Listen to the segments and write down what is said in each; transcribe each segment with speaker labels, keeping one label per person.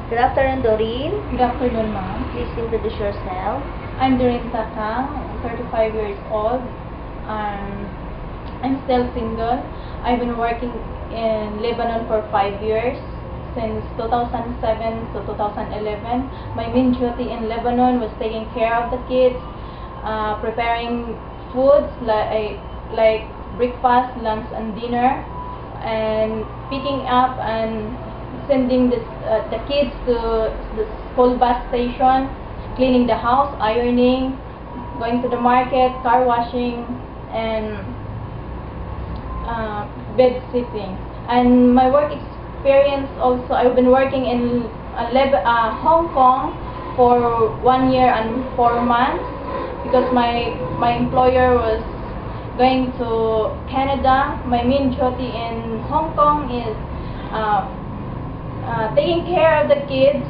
Speaker 1: Good afternoon, Doreen.
Speaker 2: Good afternoon, ma'am.
Speaker 1: Please introduce yourself.
Speaker 2: I'm Doreen Takang, 35 years old. I'm still single. I've been working in Lebanon for 5 years, since 2007 to 2011. My main duty in Lebanon was taking care of the kids, preparing foods like breakfast, lunch, and dinner, and picking up and sending the kids to the school bus station, cleaning the house, ironing, going to the market, car washing, and bed sitting. And my work experience also, I've been working in Hong Kong for 1 year and 4 months, because my employer was going to Canada. My main duty in Hong Kong is taking care of the kids,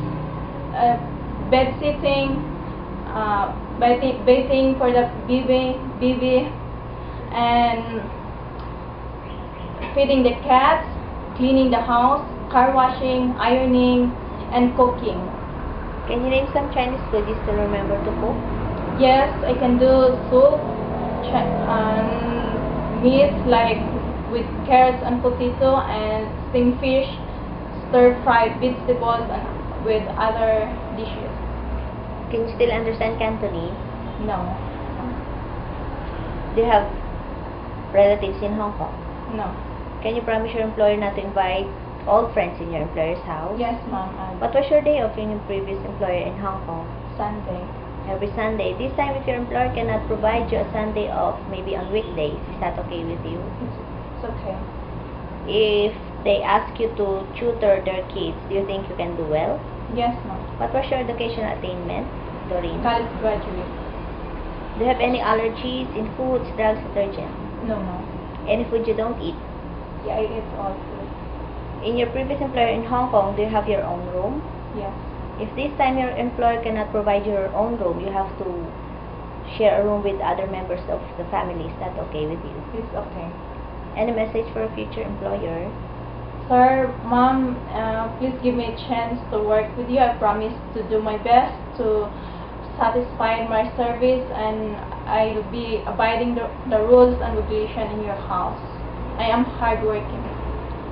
Speaker 2: bed sitting, bathing for the baby, and feeding the cats, cleaning the house, car washing, ironing, and cooking.
Speaker 1: Can you name some Chinese food you still remember to cook?
Speaker 2: Yes, I can do soup and meat like with carrots and potato, and steamed fish, stir-fried vegetables, and with other dishes.
Speaker 1: Can you still understand Cantonese?
Speaker 2: No.
Speaker 1: Do you have relatives in Hong Kong?
Speaker 2: No.
Speaker 1: Can you promise your employer not to invite all friends in your employer's house?
Speaker 2: Yes, ma'am.
Speaker 1: What was your day off in your previous employer in Hong Kong?
Speaker 2: Sunday.
Speaker 1: Every Sunday. This time, if your employer cannot provide you a Sunday off, maybe on weekdays, is that okay with you?
Speaker 2: It's okay.
Speaker 1: If they ask you to tutor their kids, do you think you can do well?
Speaker 2: Yes, ma'am.
Speaker 1: What was your educational attainment, Doreen?
Speaker 2: College graduate.
Speaker 1: Do you have any allergies in foods, drugs, detergent?
Speaker 2: No, ma'am.
Speaker 1: Any food you don't eat?
Speaker 2: Yeah, I eat all food.
Speaker 1: In your previous employer in Hong Kong, do you have your own room?
Speaker 2: Yes.
Speaker 1: If this time your employer cannot provide your own room, you have to share a room with other members of the family. Is that okay with you?
Speaker 2: It's okay.
Speaker 1: Any message for a future employer?
Speaker 2: Sir, ma'am, please give me a chance to work with you. I promise to do my best to satisfy my service, and I'll be abiding the rules and regulation in your house. I am hardworking.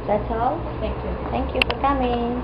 Speaker 1: That's all.
Speaker 2: Thank you.
Speaker 1: Thank you for coming.